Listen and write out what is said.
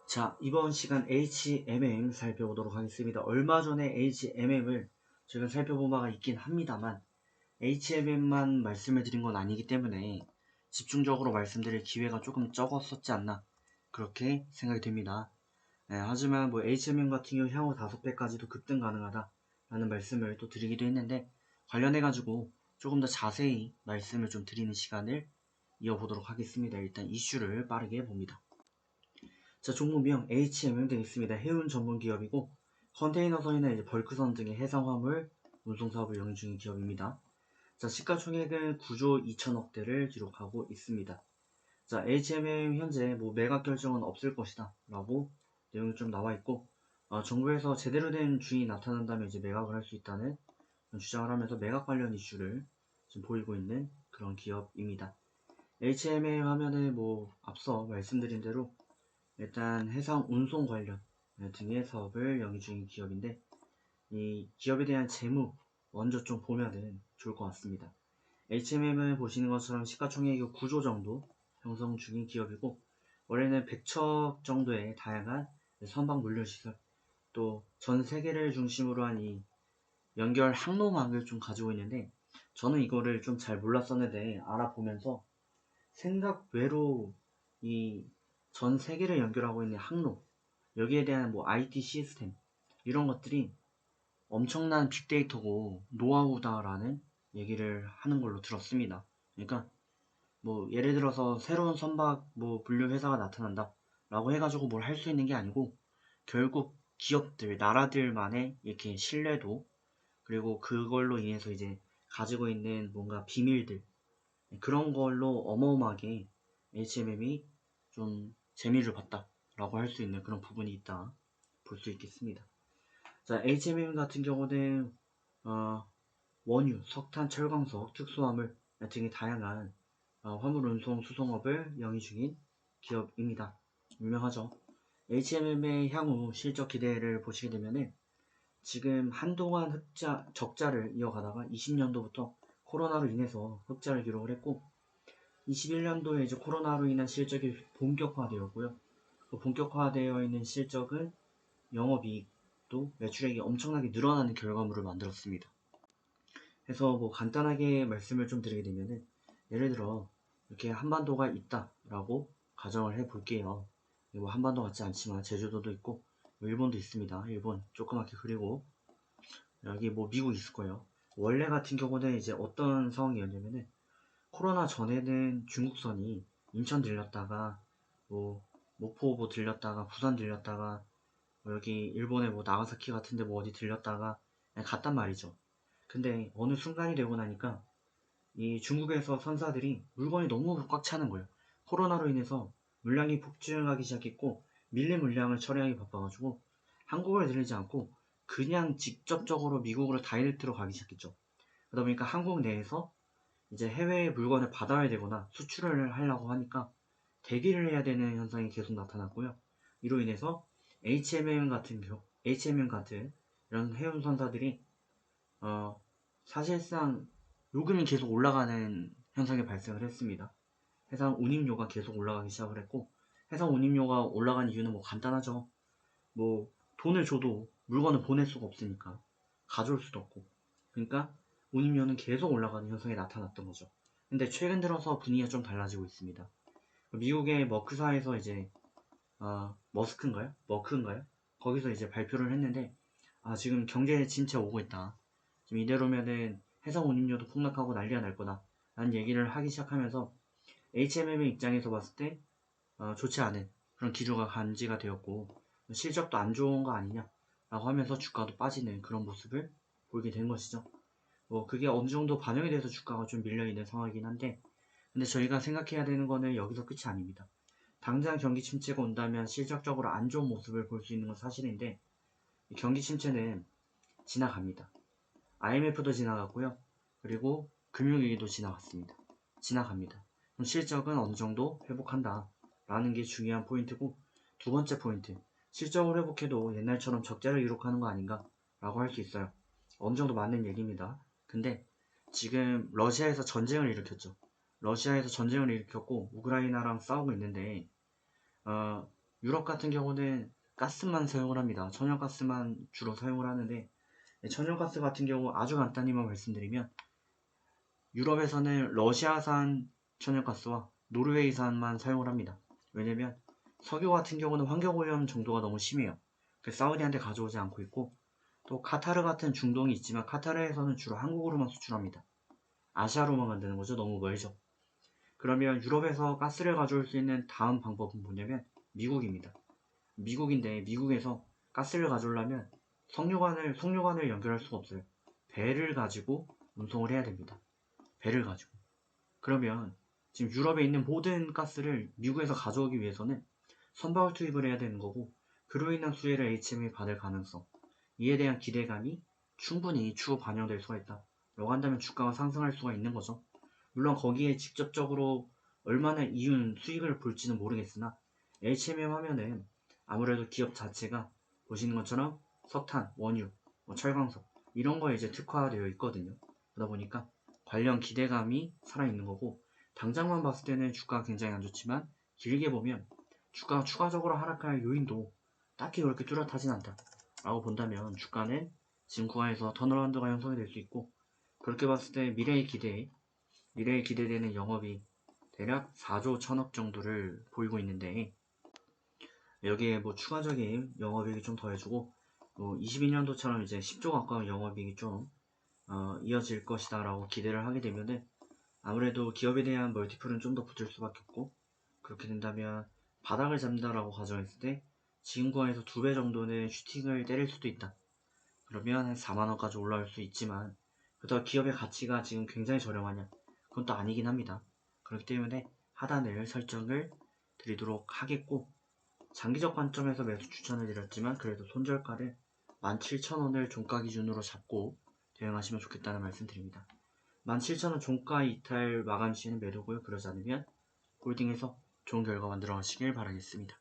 자, 이번 시간 HMM 살펴보도록 하겠습니다. 얼마 전에 HMM을 제가 살펴본 바가 있긴 합니다만 HMM만 말씀을 드린 건 아니기 때문에 집중적으로 말씀드릴 기회가 조금 적었었지 않나 그렇게 생각이 됩니다. 하지만 뭐 HMM 같은 경우 향후 5배까지도 급등 가능하다 라는 말씀을 또 드리기도 했는데 관련해가지고 조금 더 자세히 말씀을 좀 드리는 시간을 이어보도록 하겠습니다. 일단 이슈를 빠르게 봅니다. 자, 종목명 HMM 되겠습니다. 해운 전문 기업이고 컨테이너선이나 이제 벌크선 등의 해상 화물 운송 사업을 영위 중인 기업입니다. 자, 시가총액은 9조 2천억대를 기록하고 있습니다. 자, HMM 현재 뭐 매각 결정은 없을 것이다 라고 내용이 좀 나와 있고 정부에서 제대로 된 주인이 나타난다면 이제 매각을 할 수 있다는 주장을 하면서 매각 관련 이슈를 지금 보이고 있는 그런 기업입니다. HMM 하면은 뭐 앞서 말씀드린 대로 일단 해상 운송 관련 등의 사업을 영위 중인 기업인데 이 기업에 대한 재무 먼저 좀 보면은 좋을 것 같습니다. HMM을 보시는 것처럼 시가총액이 9조 정도 형성 중인 기업이고 원래는 100척 정도의 다양한 선박 물류시설 또 전 세계를 중심으로 한 이 연결 항로망을 좀 가지고 있는데 저는 이거를 좀 잘 몰랐었는데 알아보면서 생각 외로 이 전 세계를 연결하고 있는 항로, 여기에 대한 뭐 IT 시스템, 이런 것들이 엄청난 빅데이터고 노하우다라는 얘기를 하는 걸로 들었습니다. 그러니까 뭐 예를 들어서 새로운 선박 뭐 분류 회사가 나타난다 라고 해가지고 뭘 할 수 있는 게 아니고 결국 기업들, 나라들만의 이렇게 신뢰도 그리고 그걸로 인해서 이제 가지고 있는 뭔가 비밀들 그런 걸로 어마어마하게 HMM이 좀 재미를 봤다라고 할 수 있는 그런 부분이 있다 볼 수 있겠습니다. 자, HMM 같은 경우는 원유, 석탄, 철광석, 특수화물 등의 다양한 화물 운송 수송업을 영위 중인 기업입니다. 유명하죠. HMM의 향후 실적 기대를 보시게 되면은 지금 한동안 적자를 이어가다가 20년도부터 코로나로 인해서 흑자를 기록을 했고 21년도에 이제 코로나로 인한 실적이 본격화되었고요. 그 본격화되어 있는 실적은 영업이익도 매출액이 엄청나게 늘어나는 결과물을 만들었습니다. 그래서 뭐 간단하게 말씀을 좀 드리게 되면은 예를 들어 이렇게 한반도가 있다라고 가정을 해 볼게요. 뭐 한반도 같지 않지만 제주도도 있고 뭐 일본도 있습니다. 일본 조그맣게 그리고 여기 뭐 미국 있을 거예요. 원래 같은 경우는 이제 어떤 상황이었냐면은 코로나 전에는 중국선이 인천 들렸다가 뭐 목포 뭐 들렸다가 부산 들렸다가 뭐 여기 일본의 뭐 나가사키 같은데 뭐 어디 들렸다가 그냥 갔단 말이죠. 근데 어느 순간이 되고 나니까 이 중국에서 선사들이 물건이 너무 꽉 차는 거예요. 코로나로 인해서 물량이 폭증하기 시작했고 밀린 물량을 처리하기 바빠가지고 한국을 들리지 않고 그냥 직접적으로 미국으로 다이렉트로 가기 시작했죠. 그러다 보니까 한국 내에서 이제 해외에 물건을 받아야 되거나 수출을 하려고 하니까 대기를 해야 되는 현상이 계속 나타났고요. 이로 인해서 HMM 같은 이런 해운 선사들이 사실상 요금이 계속 올라가는 현상이 발생을 했습니다. 해상 운임료가 계속 올라가기 시작을 했고 해상 운임료가 올라간 이유는 뭐 간단하죠. 뭐 돈을 줘도 물건을 보낼 수가 없으니까 가져올 수도 없고 그러니까 운임료는 계속 올라가는 현상이 나타났던 거죠. 근데 최근 들어서 분위기가 좀 달라지고 있습니다. 미국의 머크사에서 이제 머스크인가요? 머크인가요? 거기서 이제 발표를 했는데 지금 경제 침체 오고 있다. 지금 이대로면은 해상 운임료도 폭락하고 난리가 날 거다. 라는 얘기를 하기 시작하면서 HMM의 입장에서 봤을 때 좋지 않은 그런 기류가 감지가 되었고 실적도 안 좋은 거 아니냐 라고 하면서 주가도 빠지는 그런 모습을 보이게 된 것이죠. 뭐 그게 어느 정도 반영이 돼서 주가가 좀 밀려있는 상황이긴 한데 근데 저희가 생각해야 되는 거는 여기서 끝이 아닙니다. 당장 경기 침체가 온다면 실적적으로 안 좋은 모습을 볼 수 있는 건 사실인데 경기 침체는 지나갑니다. IMF도 지나갔고요. 그리고 금융위기도 지나갔습니다. 지나갑니다. 그럼 실적은 어느 정도 회복한다. 라는 게 중요한 포인트고 두 번째 포인트. 실적을 회복해도 옛날처럼 적자를 기록하는 거 아닌가? 라고 할 수 있어요. 어느 정도 맞는 얘기입니다. 근데 지금 러시아에서 전쟁을 일으켰죠. 러시아에서 전쟁을 일으켰고 우크라이나랑 싸우고 있는데 유럽 같은 경우는 가스만 사용을 합니다. 천연가스만 주로 사용을 하는데, 천연가스 같은 경우 아주 간단히만 말씀드리면 유럽에서는 러시아산 천연가스와 노르웨이산만 사용을 합니다. 왜냐면 석유 같은 경우는 환경오염 정도가 너무 심해요. 사우디한테 가져오지 않고 있고, 또 카타르 같은 중동이 있지만 카타르에서는 주로 한국으로만 수출합니다. 아시아로만 만드는 거죠. 너무 멀죠. 그러면 유럽에서 가스를 가져올 수 있는 다음 방법은 뭐냐면 미국입니다. 미국인데 미국에서 가스를 가져오려면 석유관을 연결할 수가 없어요. 배를 가지고 운송을 해야 됩니다. 배를 가지고. 그러면 지금 유럽에 있는 모든 가스를 미국에서 가져오기 위해서는 선박을 투입을 해야 되는 거고, 그로 인한 수혜를 HM이 받을 가능성, 이에 대한 기대감이 충분히 추후 반영될 수가 있다 라고 한다면 주가가 상승할 수가 있는 거죠. 물론 거기에 직접적으로 얼마나 이윤 수익을 볼지는 모르겠으나 HMM 하면은 아무래도 기업 자체가 보시는 것처럼 석탄, 원유, 철광석 이런 거에 이제 특화되어 있거든요. 그러다 보니까 관련 기대감이 살아있는 거고, 당장만 봤을 때는 주가가 굉장히 안 좋지만 길게 보면 주가가 추가적으로 하락할 요인도 딱히 그렇게 뚜렷하진 않다 라고 본다면 주가는 지금 구간에서 턴어라운드가 형성이 될 수 있고, 그렇게 봤을 때 미래에 기대되는 영업이 대략 4조 1천억 정도를 보이고 있는데, 여기에 뭐 추가적인 영업이익이 좀 더해주고 22년도처럼 이제 10조 가까운 영업이익이 좀 이어질 것이다 라고 기대를 하게 되면은 아무래도 기업에 대한 멀티플은 좀 더 붙을 수밖에 없고, 그렇게 된다면 바닥을 잡는다라고 가정했을 때 지금 구간에서 2배 정도는 슈팅을 때릴 수도 있다. 그러면 한 4만원까지 올라올 수 있지만, 그렇다고 기업의 가치가 지금 굉장히 저렴하냐? 그건 또 아니긴 합니다. 그렇기 때문에 하단을 설정을 드리도록 하겠고, 장기적 관점에서 매수 추천을 드렸지만 그래도 손절가를 17,000원을 종가 기준으로 잡고 대응하시면 좋겠다는 말씀 드립니다. 17,000원 종가 이탈 마감 시에는 매도고요. 그러지 않으면 홀딩해서 좋은 결과 만들어 가시길 바라겠습니다.